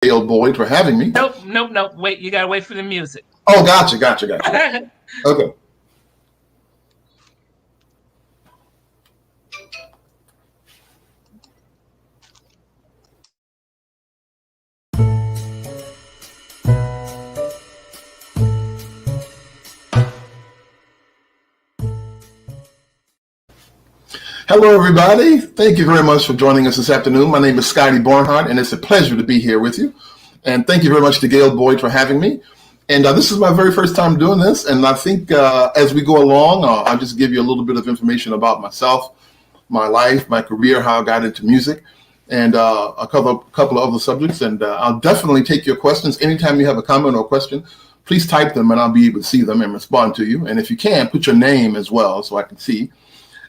Gail Boyd for having me. Nope. Wait, you gotta wait for the music. Oh, gotcha. Okay. Hello, everybody. Thank you very much for joining us this afternoon. My name is Scotty Barnhart, and it's a pleasure to be here with you. And thank you very much to Gail Boyd for having me. And this is my very first time doing this. And I think as we go along, I'll just give you a little bit of information about myself, my life, my career, how I got into music, and a couple of other subjects. And I'll definitely take your questions. Anytime you have a comment or question, please type them and I'll be able to see them and respond to you. And if you can, put your name as well so I can see.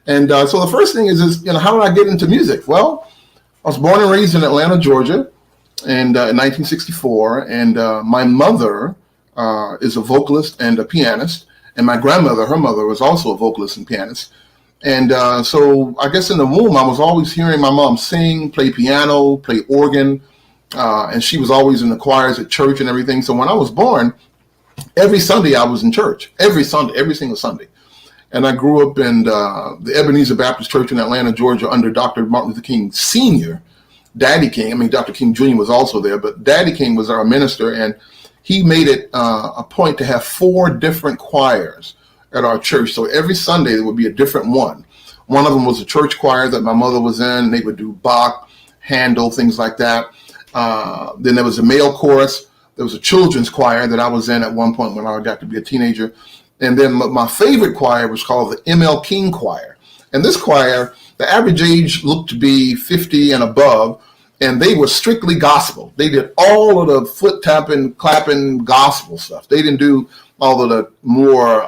And so the first thing is, how did I get into music? Well, I was born and raised in Atlanta, Georgia, and in 1964. And my mother is a vocalist and a pianist. And my grandmother, her mother, was also a vocalist and pianist. And so I guess in the womb, I was always hearing my mom sing, play piano, play organ. And she was always in the choirs at church and everything. So when I was born, every Sunday I was in church, every single Sunday. And I grew up in the Ebenezer Baptist Church in Atlanta, Georgia, under Dr. Martin Luther King Sr., Daddy King. I mean, Dr. King Jr. was also there, but Daddy King was our minister, and he made it a point to have 4 different choirs at our church. So every Sunday there would be a different one. One of them was a church choir that my mother was in, and they would do Bach, Handel, things like that. Then there was a male chorus. There was a children's choir that I was in at one point when I got to be a teenager. And then my favorite choir was called the M.L. King Choir. And this choir, the average age looked to be 50 and above, and they were strictly gospel. They did all of the foot tapping, clapping gospel stuff. They didn't do all of the more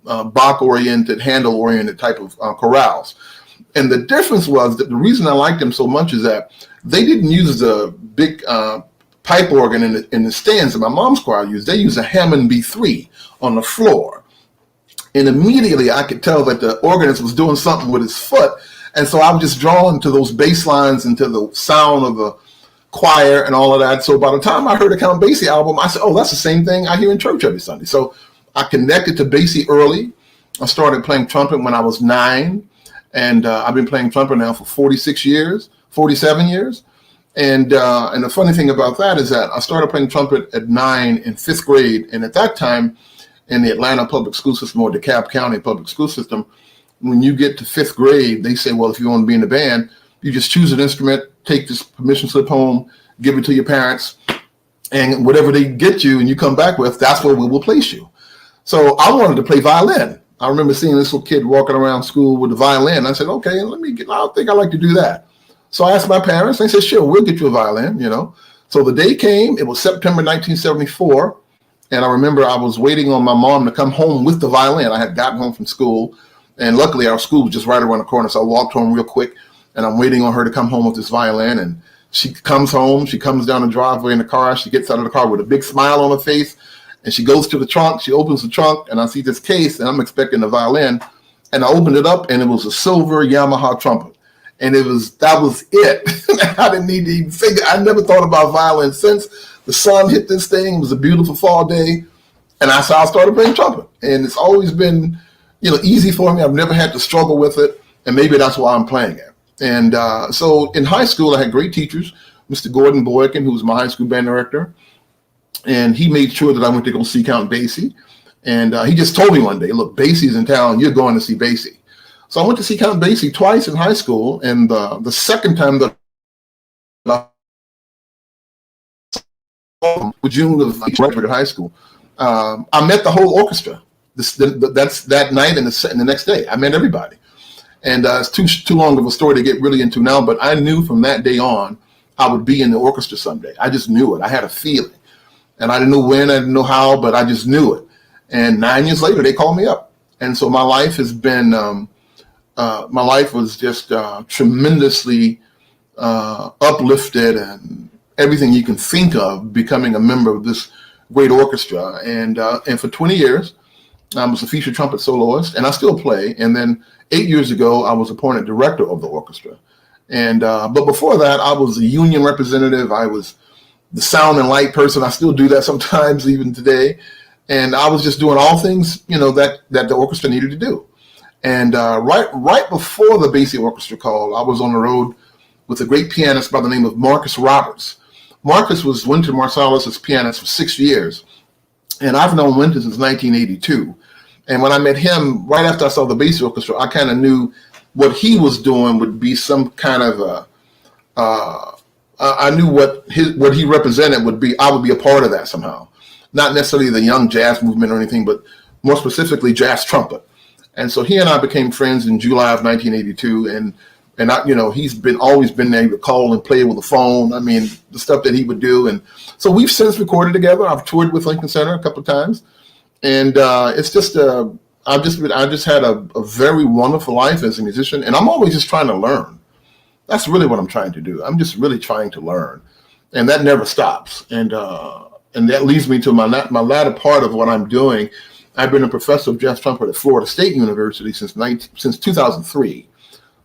Bach-oriented, Handel-oriented type of chorales. And the difference was that the reason I liked them so much is that they didn't use the big pipe organ in the stands that my mom's choir used. They used a Hammond B3 on the floor. And immediately I could tell that the organist was doing something with his foot. And so I was just drawn to those bass lines and to the sound of the choir and all of that. So by the time I heard a Count Basie album, I said, oh, that's the same thing I hear in church every Sunday. So I connected to Basie early. I started playing trumpet when I was 9. And I've been playing trumpet now for 47 years. And the funny thing about that is that I started playing trumpet at 9 in 5th grade. And at that time, in the Atlanta public school system or DeKalb County public school system, when you get to 5th grade, they say, well, if you want to be in the band, you just choose an instrument, take this permission slip home, give it to your parents, and whatever they get you and you come back with, that's where we will place you. So I wanted to play violin. I remember seeing this little kid walking around school with a violin. I said, okay, I think I'd like to do that. So I asked my parents, they said, sure, we'll get you a violin, So the day came, it was September 1974. And I remember I was waiting on my mom to come home with the violin. I had gotten home from school, and luckily our school was just right around the corner. So I walked home real quick, and I'm waiting on her to come home with this violin. And she comes home. She comes down the driveway in the car. She gets out of the car with a big smile on her face, and she goes to the trunk. She opens the trunk, and I see this case, and I'm expecting the violin. And I opened it up, and it was a silver Yamaha trumpet. And that was it. I didn't need to even figure. I never thought about violin since. The sun hit this thing. It was a beautiful fall day. And I started playing trumpet. And it's always been, easy for me. I've never had to struggle with it. And maybe that's why I'm playing it. And so in high school, I had great teachers. Mr. Gordon Boykin, who was my high school band director. And he made sure that I went to go see Count Basie. And he just told me one day, look, Basie's in town. You're going to see Basie. So I went to see Count Basie twice in high school. And the second time that June of graduated high school, I met the whole orchestra. That's that night and the next day. I met everybody, and it's too long of a story to get really into now. But I knew from that day on I would be in the orchestra someday. I just knew it. I had a feeling, and I didn't know when, I didn't know how, but I just knew it. And 9 years later, they called me up, and so my life has been. My life was just tremendously uplifted and everything you can think of, becoming a member of this great orchestra. And for 20 years, I was a featured trumpet soloist, and I still play. And then 8 years ago, I was appointed director of the orchestra. And but before that, I was a union representative. I was the sound and light person. I still do that sometimes, even today. And I was just doing all things, that the orchestra needed to do. And right before the Basie Orchestra called, I was on the road with a great pianist by the name of Marcus Roberts. Marcus was Wynton Marsalis's pianist for 6 years. And I've known Wynton since 1982. And when I met him, right after I saw the Basie Orchestra, I kind of knew what he was doing would be some kind of I knew what he represented would be. I would be a part of that somehow. Not necessarily the young jazz movement or anything, but more specifically jazz trumpet. And so he and I became friends in July of 1982. And I, he's always been able to call and play with the phone. I mean, the stuff that he would do. And so we've since recorded together. I've toured with Lincoln Center a couple of times. And it's just, I just had a very wonderful life as a musician. And I'm always just trying to learn. That's really what I'm trying to do. I'm just really trying to learn. And that never stops. And that leads me to my latter part of what I'm doing. I've been a professor of jazz trumpet at Florida State University since 2003.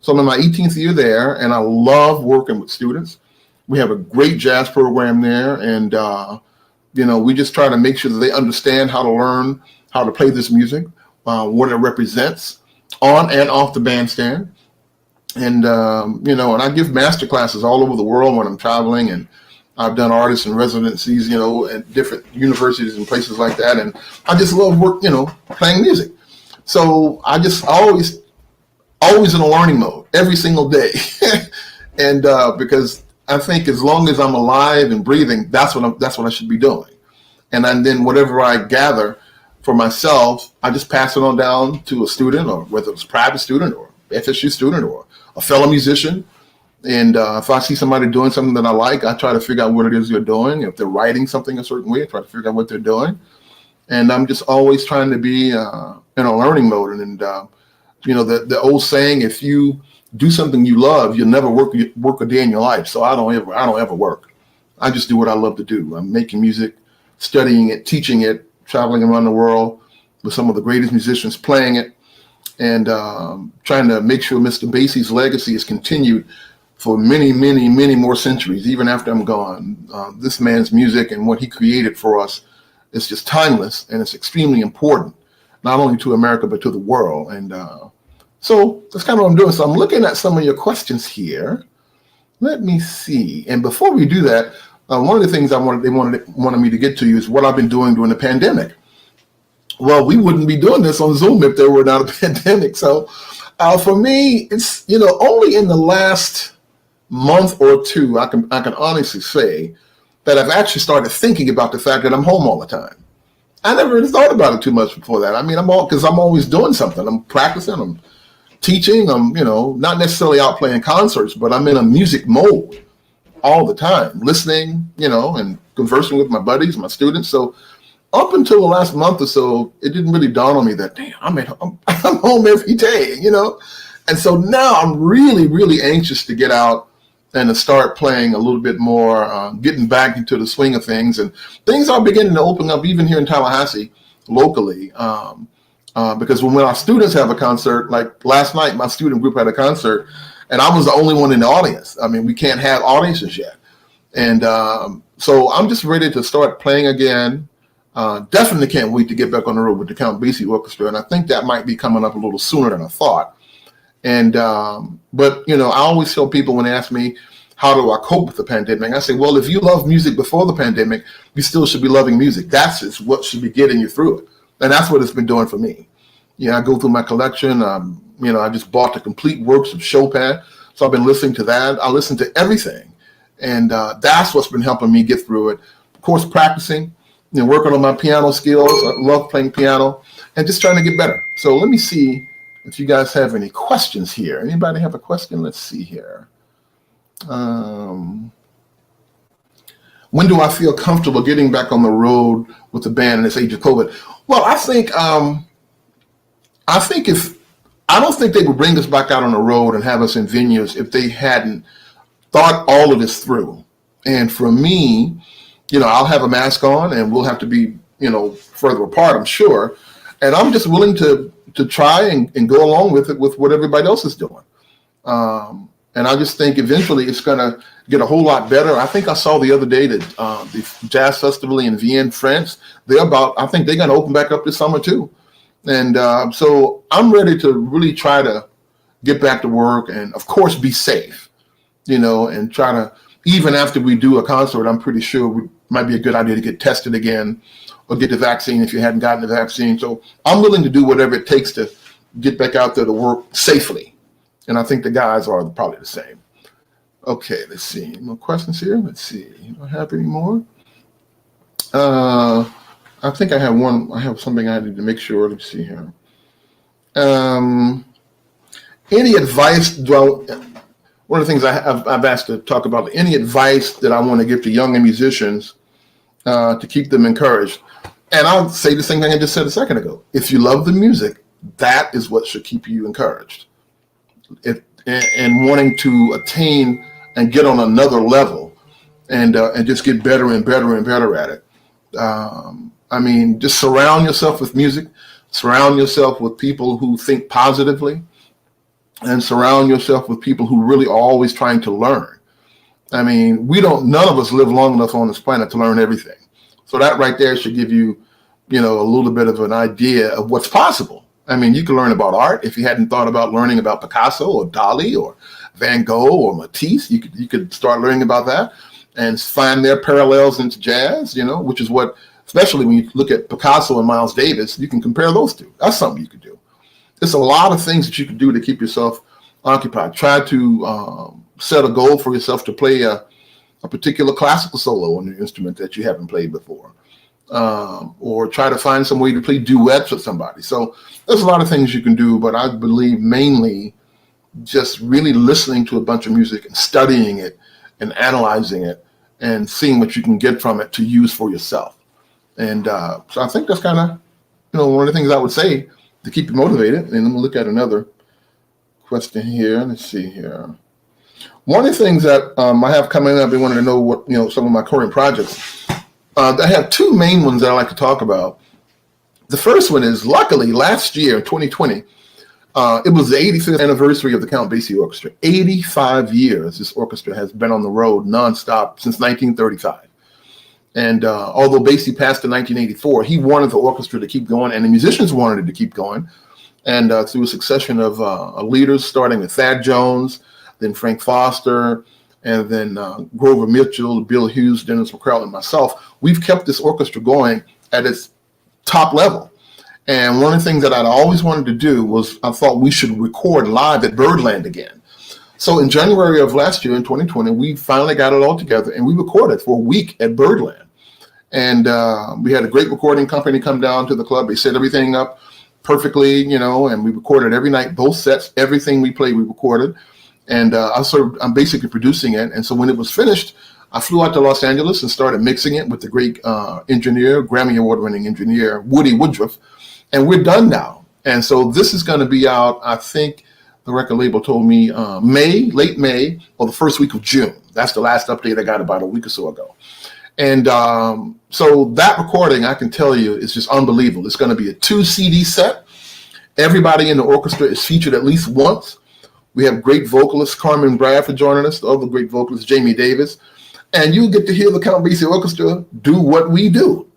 So I'm in my 18th year there, and I love working with students. We have a great jazz program there, and we just try to make sure that they understand how to learn how to play this music, what it represents on and off the bandstand. And and I give master classes all over the world when I'm traveling, and I've done artists and residencies, at different universities and places like that. And I just love playing music. So I just always in a learning mode every single day. And because I think as long as I'm alive and breathing, that's what I should be doing. And then whatever I gather for myself, I just pass it on down to a student, or whether it's a private student or FSU student or a fellow musician. And if I see somebody doing something that I like, I try to figure out what it is they're doing. If they're writing something a certain way, I try to figure out what they're doing. And I'm just always trying to be in a learning mode. And the old saying, if you do something you love, you'll never work a day in your life. So I don't ever work. I just do what I love to do. I'm making music, studying it, teaching it, traveling around the world with some of the greatest musicians playing it, and trying to make sure Mr. Basie's legacy is continued for many, many, many more centuries, even after I'm gone. This man's music and what he created for us is just timeless, and it's extremely important, not only to America, but to the world. And so that's kind of what I'm doing. So I'm looking at some of your questions here. Let me see. And before we do that, one of the things they wanted me to get to you is what I've been doing during the pandemic. Well, we wouldn't be doing this on Zoom if there were not a pandemic. So for me, it's, only in the last month or two, I can honestly say that I've actually started thinking about the fact that I'm home all the time. I never really thought about it too much before that. I mean, because I'm always doing something. I'm practicing, I'm teaching, I'm, not necessarily out playing concerts, but I'm in a music mode all the time, listening, and conversing with my buddies, my students. So up until the last month or so, it didn't really dawn on me that, damn, I'm home every day, And so now I'm really, really anxious to get out and to start playing a little bit more, getting back into the swing of things. And things are beginning to open up even here in Tallahassee locally. Because when our students have a concert, like last night, my student group had a concert, and I was the only one in the audience. I mean, we can't have audiences yet. And so I'm just ready to start playing again. Definitely can't wait to get back on the road with the Count Basie Orchestra. And I think that might be coming up a little sooner than I thought. And, but, I always tell people when they ask me, how do I cope with the pandemic? I say, well, if you love music before the pandemic, you still should be loving music. That's what should be getting you through it. And that's what it's been doing for me. I go through my collection. I just bought the complete works of Chopin. So I've been listening to that. I listen to everything. And that's what's been helping me get through it. Of course, practicing, working on my piano skills. I love playing piano and just trying to get better. So let me see if you guys have any questions here. Anybody have a question? Let's see here. When do I feel comfortable getting back on the road with the band in this age of COVID? Well, I don't think they would bring us back out on the road and have us in venues if they hadn't thought all of this through. And for me, I'll have a mask on and we'll have to be, further apart, I'm sure. And I'm just willing to try and go along with it with what everybody else is doing. And I just think eventually it's going to get a whole lot better. I think I saw the other day that the Jazz Festival in Vienne, France, I think they're going to open back up this summer too. And so I'm ready to really try to get back to work and, of course, be safe, and try to, even after we do a concert, I'm pretty sure it might be a good idea to get tested again or get the vaccine if you hadn't gotten the vaccine. So I'm willing to do whatever it takes to get back out there to work safely. And I think the guys are probably the same. Okay, let's see. More questions here? Let's see. You don't have any more? I think I have one. I have something I need to make sure. Let's see here. Any advice? Well, one of the things I've asked to talk about, any advice that I want to give to younger musicians to keep them encouraged. And I'll say the same thing I just said a second ago. If you love the music, that is what should keep you encouraged. And wanting to attain and get on another level and just get better and better and better at it. Just surround yourself with music, surround yourself with people who think positively, and surround yourself with people who really are always trying to learn. None of us live long enough on this planet to learn everything. So that right there should give you, a little bit of an idea of what's possible. You can learn about art. If you hadn't thought about learning about Picasso or Dali or Van Gogh or Matisse, you could start learning about that and find their parallels into jazz, which is what, especially when you look at Picasso and Miles Davis, you can compare those two. That's something you could do. There's a lot of things that you can do to keep yourself occupied. Try to set a goal for yourself to play a particular classical solo on your instrument that you haven't played before. Or try to find some way to play duets with somebody. So there's a lot of things you can do, but I believe mainly just really listening to a bunch of music and studying it and analyzing it and seeing what you can get from it to use for yourself. And so I think that's kind of, one of the things I would say to keep you motivated. And let me look at another question here. Let's see here. One of the things that I have coming up, I wanted to know what, some of my current projects. I have two main ones that I like to talk about. The first one is, luckily, last year, 2020, it was the 85th anniversary of the Count Basie Orchestra. 85 years this orchestra has been on the road nonstop since 1935. And although Basie passed in 1984, he wanted the orchestra to keep going, and the musicians wanted it to keep going. And through a succession of leaders, starting with Thad Jones, then Frank Foster, and then Grover Mitchell, Bill Hughes, Dennis McCrell, and myself, we've kept this orchestra going at its top level. And one of the things that I'd always wanted to do was I thought we should record live at Birdland again. So in January of last year, in 2020, we finally got it all together and we recorded for a week at Birdland. And we had a great recording company come down to the club. They set everything up perfectly, and we recorded every night, both sets, everything we played, we recorded. And I'm basically producing it. And so when it was finished, I flew out to Los Angeles and started mixing it with the great engineer, Grammy Award-winning engineer, Woody Woodruff. And we're done now. And so this is going to be out, I think the record label told me late May, or the first week of June. That's the last update I got about a week or so ago. And so that recording, I can tell you, is just unbelievable. It's going to be a 2 CD set. Everybody in the orchestra is featured at least once. We have great vocalists, Carmen Bradford joining us, the other great vocalist, Jamie Davis. And you get to hear the Count Basie Orchestra do what we do.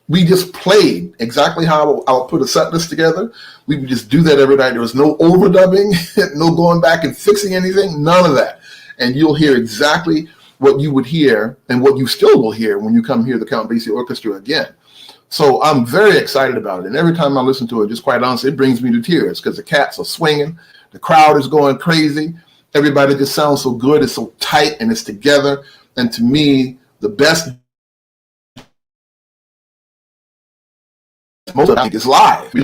We just played exactly how I'll put a set list together. We would just do that every night. There was no overdubbing, no going back and fixing anything, none of that. And you'll hear exactly what you would hear and what you still will hear when you come hear the Count Basie Orchestra again. So I'm very excited about it. And every time I listen to it, just quite honestly, it brings me to tears because the cats are swinging. The crowd is going crazy. Everybody just sounds so good. It's so tight and it's together. And to me, the best most of it is live.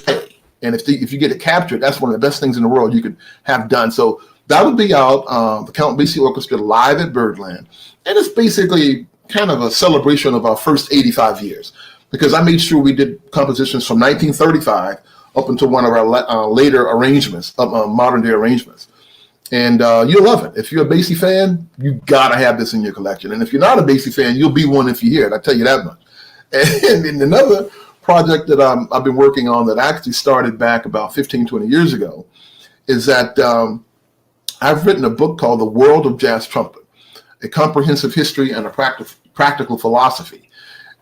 And if you get it captured, that's one of the best things in the world you could have done. So that will be out, the Count Basie Orchestra live at Birdland. And it's basically kind of a celebration of our first 85 years because I made sure we did compositions from 1935 up until one of our later arrangements, modern day arrangements. And you'll love it. If you're a Basie fan, you got to have this in your collection. And if you're not a Basie fan, you'll be one if you hear it. I tell you that much. And in another project that I've been working on that actually started back about 15, 20 years ago is that I've written a book called The World of Jazz Trumpet, a comprehensive history and a practical philosophy.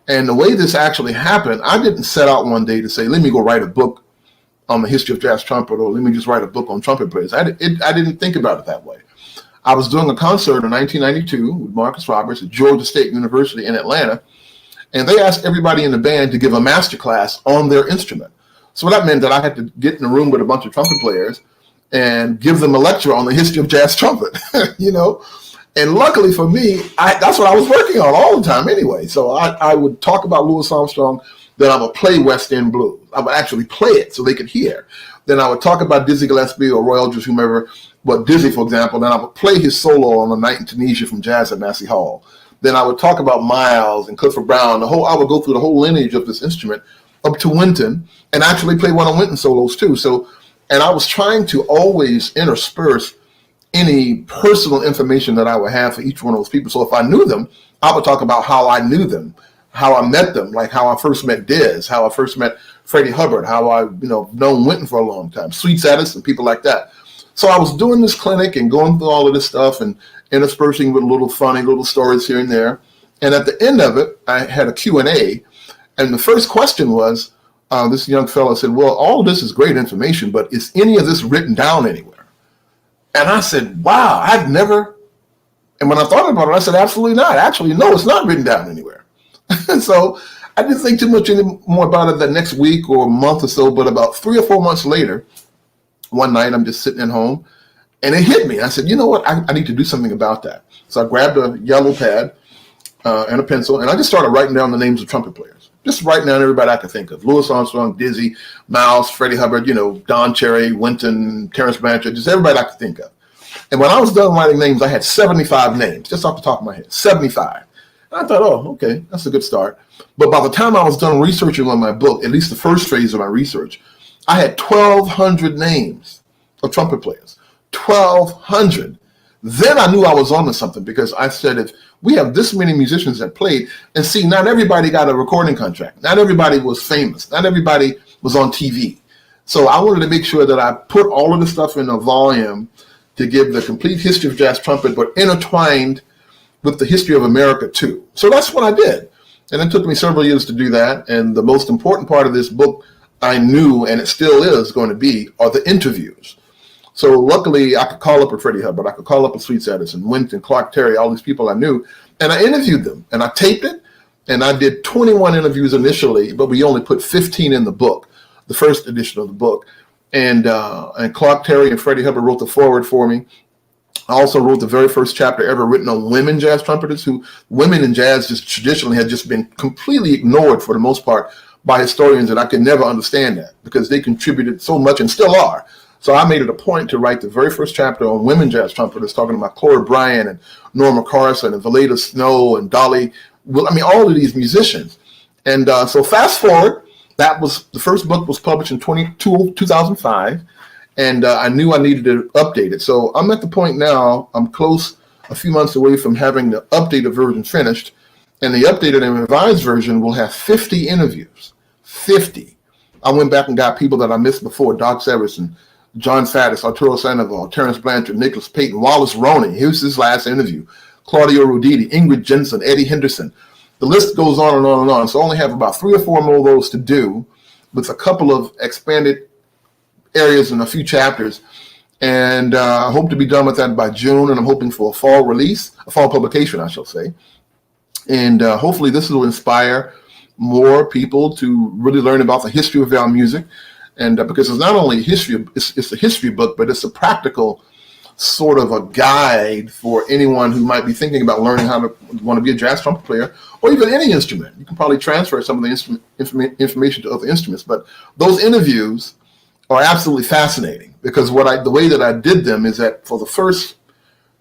And the way this actually happened, I didn't set out one day to say, let me go write a book on the history of jazz trumpet, or let me just write a book on trumpet players. I didn't think about it that way. I was doing a concert in 1992 with Marcus Roberts at Georgia State University in Atlanta, and they asked everybody in the band to give a master class on their instrument. So that meant that I had to get in a room with a bunch of trumpet players and give them a lecture on the history of jazz trumpet, you know. And luckily for me, that's what I was working on all the time anyway. So I would talk about Louis Armstrong, then I would play West End blues. I would actually play it so they could hear. Then I would talk about Dizzy Gillespie or Roy Eldridge, whomever, but Dizzy, for example, then I would play his solo on A Night in Tunisia from Jazz at Massey Hall. Then I would talk about Miles and Clifford Brown. I would go through the whole lineage of this instrument up to Wynton and actually play one of Wynton solos too. So, and I was trying to always intersperse any personal information that I would have for each one of those people. So if I knew them, I would talk about how I knew them, how I met them, like how I first met Diz, how I first met Freddie Hubbard, how I known Wynton for a long time, Sweet Addison, people like that. So I was doing this clinic and going through all of this stuff and interspersing with little funny little stories here and there. And at the end of it, I had a Q&A. And the first question was, this young fellow said, well, all of this is great information, but is any of this written down anywhere? And I said, wow, I've never. And when I thought about it, I said, absolutely not. Actually, no, it's not written down anywhere. And so I didn't think too much anymore about it the next week or month or so, but about 3 or 4 months later, one night I'm just sitting at home and it hit me. I said, you know what? I need to do something about that. So I grabbed a yellow pad and a pencil and I just started writing down the names of trumpet players. Just writing down everybody I could think of. Louis Armstrong, Dizzy, Miles, Freddie Hubbard, Don Cherry, Wynton, Terrence Blanchard, just everybody I could think of. And when I was done writing names, I had 75 names, just off the top of my head, 75. And I thought, oh, okay, that's a good start. But by the time I was done researching on my book, at least the first phase of my research, I had 1,200 names of trumpet players, 1,200. Then I knew I was onto something because I said, if we have this many musicians that played, and see, not everybody got a recording contract. Not everybody was famous. Not everybody was on TV. So I wanted to make sure that I put all of the stuff in a volume to give the complete history of jazz trumpet, but intertwined with the history of America too. So that's what I did. And it took me several years to do that. And the most important part of this book I knew, and it still is going to be, are the interviews. So luckily I could call up a Freddie Hubbard, I could call up a Sweet Addison, Wynton, Clark Terry, all these people I knew, and I interviewed them and I taped it. And I did 21 interviews initially, but we only put 15 in the book, the first edition of the book. And Clark Terry and Freddie Hubbard wrote the foreword for me. I also wrote the very first chapter ever written on women jazz trumpeters, who women in jazz just traditionally had just been completely ignored for the most part by historians, and I could never understand that because they contributed so much and still are. So I made it a point to write the very first chapter on women jazz trumpeters, talking about Cora Bryant and Norma Carson and Valeda Snow and Dolly. All of these musicians. And so fast forward, that was the first book was published in 2005. And I knew I needed to update it. So I'm at the point now, I'm close, a few months away from having the updated version finished. And the updated and revised version will have 50 interviews. 50. I went back and got people that I missed before, Doc Severinsen, John Faddis, Arturo Sandoval, Terrence Blanchard, Nicholas Payton, Wallace Roney. Here's his last interview. Claudio Roditi, Ingrid Jensen, Eddie Henderson. The list goes on and on and on. So I only have about 3 or 4 more of those to do with a couple of expanded areas and a few chapters. And I hope to be done with that by June. And I'm hoping for a fall release, a fall publication, I shall say. And hopefully this will inspire more people to really learn about the history of our music. And because it's not only history, it's a history book, but it's a practical sort of a guide for anyone who might be thinking about learning how to want to be a jazz trumpet player or even any instrument. You can probably transfer some of the information to other instruments, but those interviews are absolutely fascinating because the way that I did them is that for the first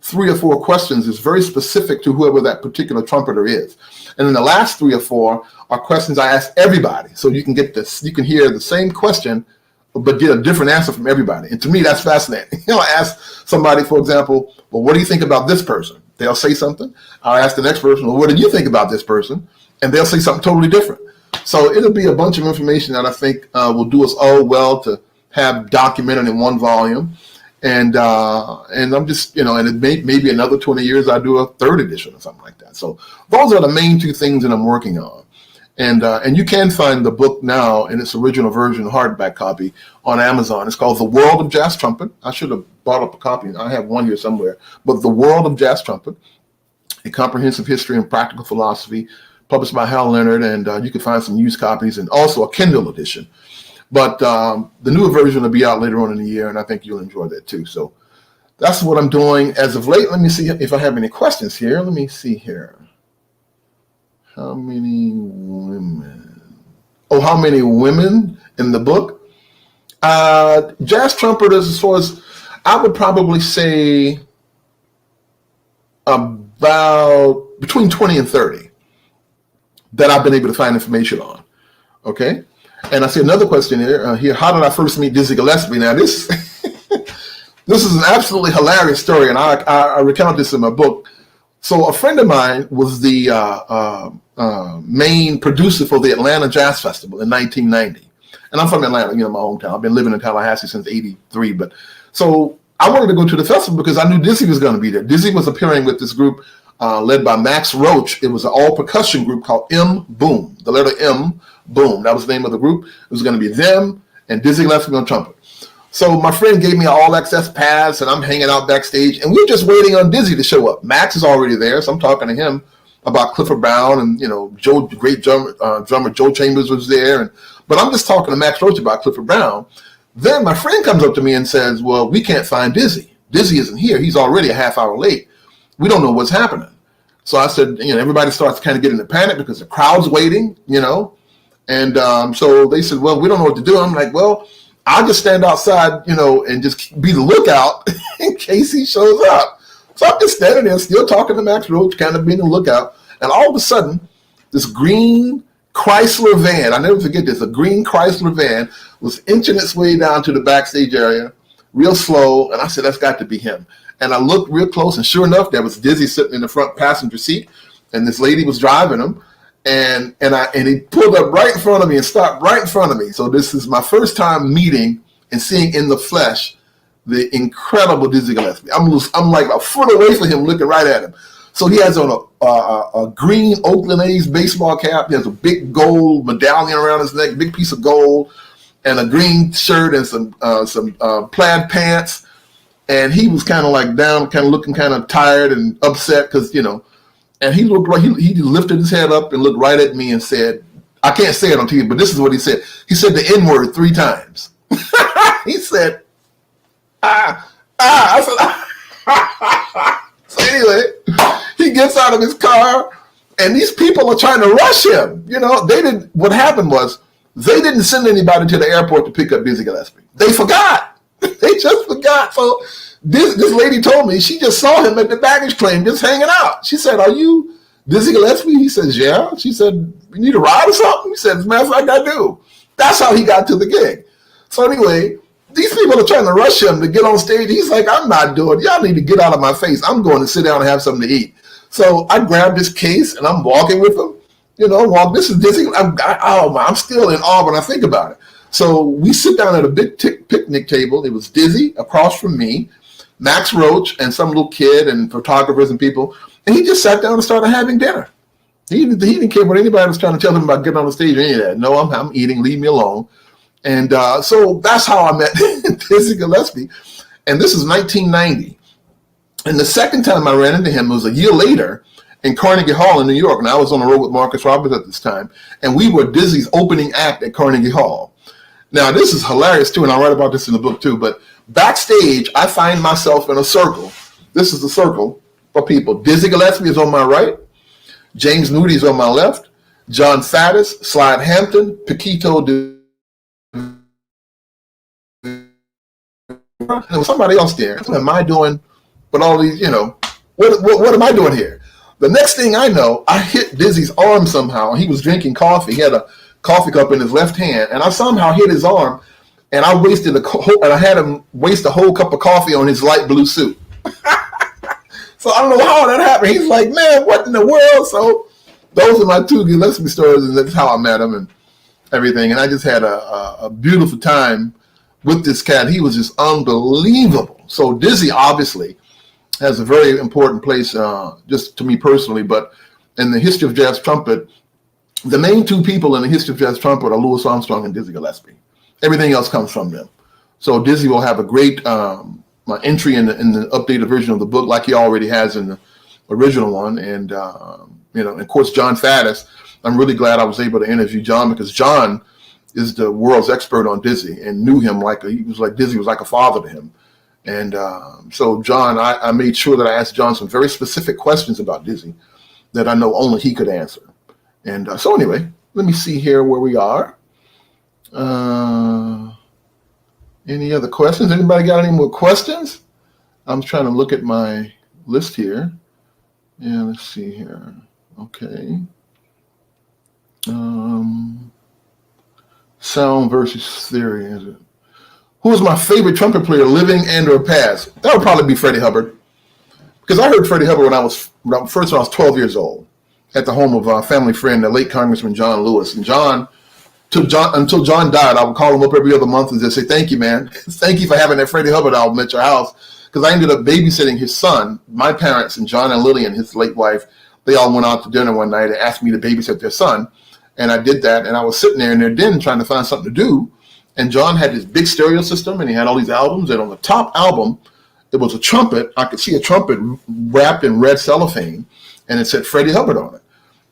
3 or 4 questions is very specific to whoever that particular trumpeter is. And then the last 3 or 4 are questions I ask everybody. So you can get this, you can hear the same question, but get a different answer from everybody. And to me, that's fascinating. I ask somebody, for example, well, what do you think about this person? They'll say something. I'll ask the next person, well, what do you think about this person? And they'll say something totally different. So it'll be a bunch of information that I think will do us all well to have documented in one volume. And I'm just, and it maybe another 20 years I do a third edition or something like that. So those are the main two things that I'm working on. And you can find the book now in its original version, hardback copy, on Amazon. It's called The World of Jazz Trumpet. I should have bought up a copy. I have one here somewhere. But The World of Jazz Trumpet, A Comprehensive History and Practical Philosophy, published by Hal Leonard. And you can find some used copies and also a Kindle edition. But the newer version will be out later on in the year, and I think you'll enjoy that too. So that's what I'm doing as of late. Let me see if I have any questions here. Let me see here. How many women? Oh, how many women in the book? Jazz trumpeters, as far as I would probably say about between 20 and 30 that I've been able to find information on. Okay. And I see another question here. How did I first meet Dizzy Gillespie? Now, this this is an absolutely hilarious story, and I recount this in my book. So a friend of mine was the main producer for the Atlanta Jazz Festival in 1990. And I'm from Atlanta, my hometown. I've been living in Tallahassee since '83. But so I wanted to go to the festival because I knew Dizzy was going to be there. Dizzy was appearing with this group led by Max Roach. It was an all-percussion group called M Boom, the letter M, Boom. That was the name of the group. It was going to be them and Dizzy Gillespie on trumpet. So my friend gave me an all-access pass, and I'm hanging out backstage, and we're just waiting on Dizzy to show up. Max is already there, so I'm talking to him about Clifford Brown, and Joe, great drummer Joe Chambers was there, but I'm just talking to Max Roach about Clifford Brown. Then my friend comes up to me and says, "Well, we can't find Dizzy. Dizzy isn't here. He's already a half hour late. We don't know what's happening." So I said, everybody starts kind of getting in a panic because the crowd's waiting, and so they said, "Well, we don't know what to do." I'm like, "Well, I'll just stand outside, and just be the lookout in case he shows up." So I'm just standing there still talking to Max Roach, kind of being the lookout. And all of a sudden, this green Chrysler van, I never forget this, a green Chrysler van was inching its way down to the backstage area, real slow. And I said, "That's got to be him." And I looked real close, and sure enough, there was Dizzy sitting in the front passenger seat, and this lady was driving him. And he pulled up right in front of me and stopped right in front of me. So this is my first time meeting and seeing in the flesh the incredible Dizzy Gillespie. I'm like a foot away from him, looking right at him. So he has on a green Oakland A's baseball cap. He has a big gold medallion around his neck, big piece of gold, and a green shirt and some plaid pants. And he was kind of like down, kind of looking kind of tired and upset because, and he looked like he lifted his head up and looked right at me and said, I can't say it on TV, but this is what he said. He said the N-word 3 times. He said, I said, So anyway, he gets out of his car, and these people are trying to rush him. What happened was they didn't send anybody to the airport to pick up Dizzy Gillespie. They forgot. They just forgot. So this lady told me she just saw him at the baggage claim just hanging out. She said, "Are you Dizzy Gillespie?" He says, "Yeah." She said, "You need a ride or something?" He said, "As a matter of fact, I do." That's how he got to the gig. So anyway, these people are trying to rush him to get on stage. He's like, "I'm not doing it. Y'all need to get out of my face. I'm going to sit down and have something to eat." So I grabbed this case and I'm walking with him. This is Dizzy. I'm still in awe when I think about it. So we sit down at a big picnic table. It was Dizzy across from me, Max Roach, and some little kid and photographers and people. And he just sat down and started having dinner. He didn't care what anybody was trying to tell him about getting on the stage or any of that. No, I'm eating. Leave me alone. And so that's how I met Dizzy Gillespie. And this is 1990. And the second time I ran into him was a year later in Carnegie Hall in New York. And I was on the road with Marcus Roberts at this time. And we were Dizzy's opening act at Carnegie Hall. Now, this is hilarious, too, and I'll write about this in the book, too. But backstage, I find myself in a circle. This is the circle for people. Dizzy Gillespie is on my right. James Moody is on my left. John Faddis, Slide Hampton, Paquito. There was somebody else there. What am I doing with all these, what am I doing here? The next thing I know, I hit Dizzy's arm somehow. He was drinking coffee. He had a coffee cup in his left hand, and I somehow hit his arm, and I had him waste a whole cup of coffee on his light blue suit. So I don't know how that happened. He's like, "Man, what in the world?" So those are my 2 Gillespie stories, and that's how I met him and everything. And I just had a beautiful time with this cat. He was just unbelievable. So Dizzy obviously has a very important place, just to me personally, but in the history of jazz trumpet, the main two people in the history of jazz trumpet are Louis Armstrong and Dizzy Gillespie. Everything else comes from them. So Dizzy will have a great entry in the updated version of the book, like he already has in the original one. And of course, John Faddis. I'm really glad I was able to interview John, because John is the world's expert on Dizzy and knew him Dizzy was like a father to him. And so John, I made sure that I asked John some very specific questions about Dizzy that I know only he could answer. And so anyway, let me see here where we are. Any other questions? Anybody got any more questions? I'm trying to look at my list here. Yeah, let's see here. Okay. Sound versus theory, is it? Who is my favorite trumpet player, living and or past? That would probably be Freddie Hubbard. Because I heard Freddie Hubbard when I was 12 years old at the home of a family friend, the late Congressman John Lewis. And until John died, I would call him up every other month and just say, thank you, man. Thank you for having that Freddie Hubbard album at your house. Because I ended up babysitting his son. My parents and John and Lillian, his late wife, they all went out to dinner one night and asked me to babysit their son. And I did that. And I was sitting there in their den trying to find something to do. And John had this big stereo system and he had all these albums. And on the top album, it was a trumpet. I could see a trumpet wrapped in red cellophane. And it said Freddie Hubbard on it.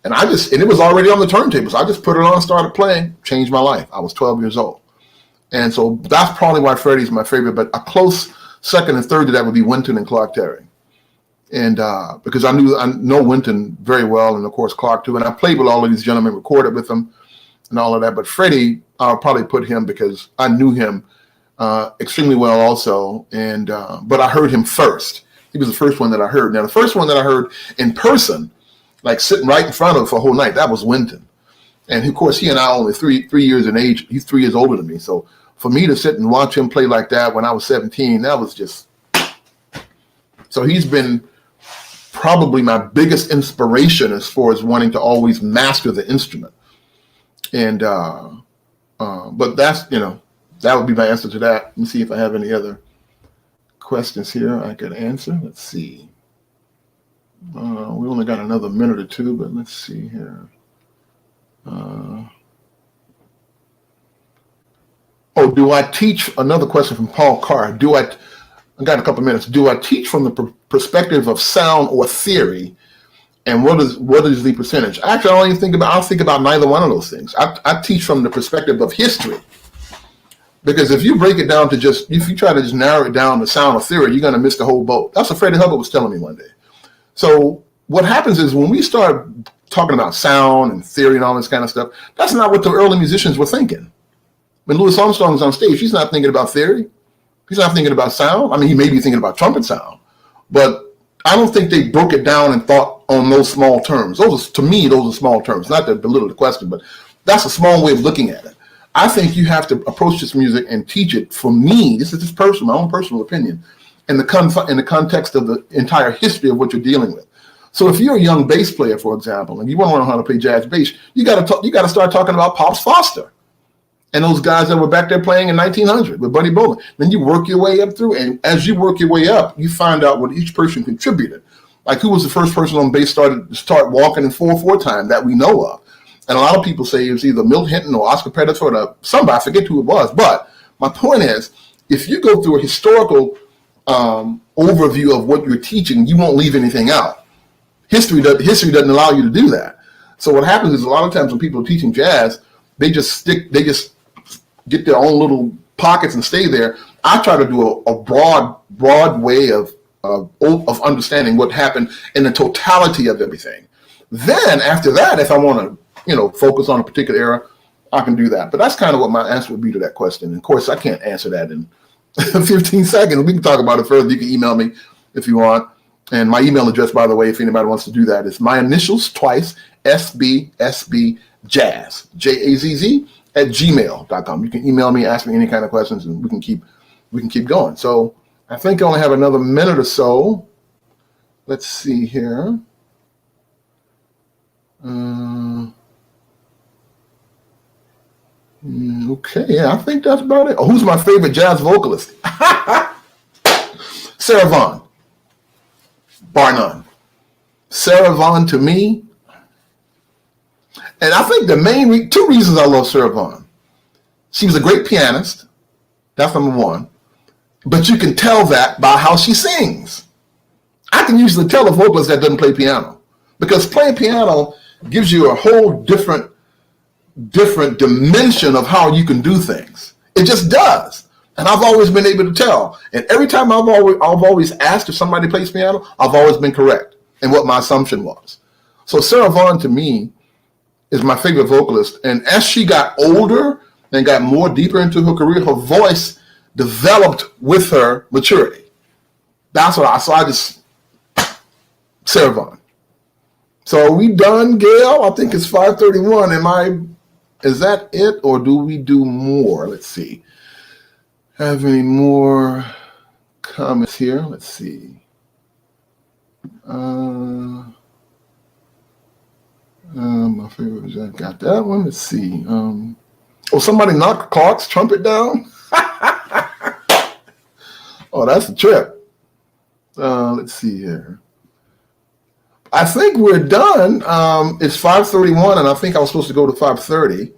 And it was already on the turntables. I just put it on, started playing, changed my life. I was 12 years old. And so that's probably why Freddie's my favorite. But a close second and third to that would be Wynton and Clark Terry. And because I know Wynton very well, and of course Clark too. And I played with all of these gentlemen, recorded with them and all of that. But Freddie, I'll probably put him because I knew him extremely well also. And but I heard him first. He was the first one that I heard. Now, the first one that I heard in person, like sitting right in front of for a whole night, that was Wynton. And of course, he and I are only three years in age. He's 3 years older than me. So for me to sit and watch him play like that when I was 17, that was just. So he's been probably my biggest inspiration as far as wanting to always master the instrument. And but that's, that would be my answer to that. Let me see if I have any other questions here I could answer. Let's see. We only got another minute or two, but let's see here. Do I teach? Another question from Paul Carr. I got a couple minutes. Do I teach from the perspective of sound or theory? And what is the percentage? Actually, I don't think about neither one of those things. I teach from the perspective of history. Because if you break it down to if you try to just narrow it down to sound or theory, you're going to miss the whole boat. That's what Freddie Hubbard was telling me one day. So what happens is when we start talking about sound and theory and all this kind of stuff, that's not what the early musicians were thinking. When Louis Armstrong was on stage, he's not thinking about theory. He's not thinking about sound. I mean, he may be thinking about trumpet sound, but I don't think they broke it down and thought on those small terms. To me, those are small terms. Not to belittle the question, but that's a small way of looking at it. I think you have to approach this music and teach it. For me, this is just my own personal opinion, in the context of the entire history of what you're dealing with. So if you're a young bass player, for example, and you want to learn how to play jazz bass, you got to start talking about Pops Foster and those guys that were back there playing in 1900 with Buddy Bolin. Then you work your way up through, and as you work your way up, you find out what each person contributed. Like who was the first person on bass start walking in 4/4 time that we know of. And a lot of people say it was either Milt Hinton or Oscar Petters or somebody, I forget who it was. But my point is, if you go through a historical overview of what you're teaching, you won't leave anything out. History doesn't allow you to do that. So what happens is a lot of times when people are teaching jazz, they just get their own little pockets and stay there. I try to do a broad way of understanding what happened in the totality of everything. Then after that, if I want to, focus on a particular era, I can do that. But that's kind of what my answer would be to that question. And of course, I can't answer that in 15 seconds. We can talk about it further. You can email me if you want. And my email address, by the way, if anybody wants to do that, is my initials twice, SBSBJazz, JAZZ, @gmail.com. You can email me, ask me any kind of questions, and we can keep going. So I think I only have another minute or so. Let's see here. Okay, yeah, I think that's about it. Oh, who's my favorite jazz vocalist? Sarah Vaughan, bar none. Sarah Vaughan to me, and I think the main two reasons I love Sarah Vaughan. She was a great pianist. That's number one. But you can tell that by how she sings. I can usually tell a vocalist that doesn't play piano, because playing piano gives you a whole different dimension of how you can do things. It just does. And I've always been able to tell. And every time I've always asked if somebody plays piano, I've always been correct in what my assumption was. So Sarah Vaughan to me is my favorite vocalist. And as she got older and got more deeper into her career, her voice developed with her maturity. That's what Sarah Vaughan. So are we done, Gail? I think it's 5:31. Is that it, or do we do more? Let's see. Have any more comments here? Let's see. My favorite, I got that one. Let's see. Somebody knocked Clark's trumpet down. Oh, that's a trip. Let's see here. I think we're done. It's 5:31, and I think I was supposed to go to 5:30.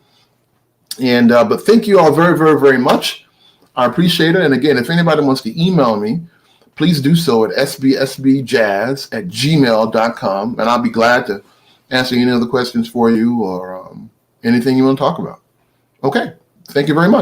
And but thank you all very, very, very much. I appreciate it. And again, if anybody wants to email me, please do so at sbsbjazz@gmail.com, and I'll be glad to answer any other questions for you or anything you want to talk about. Okay. Thank you very much.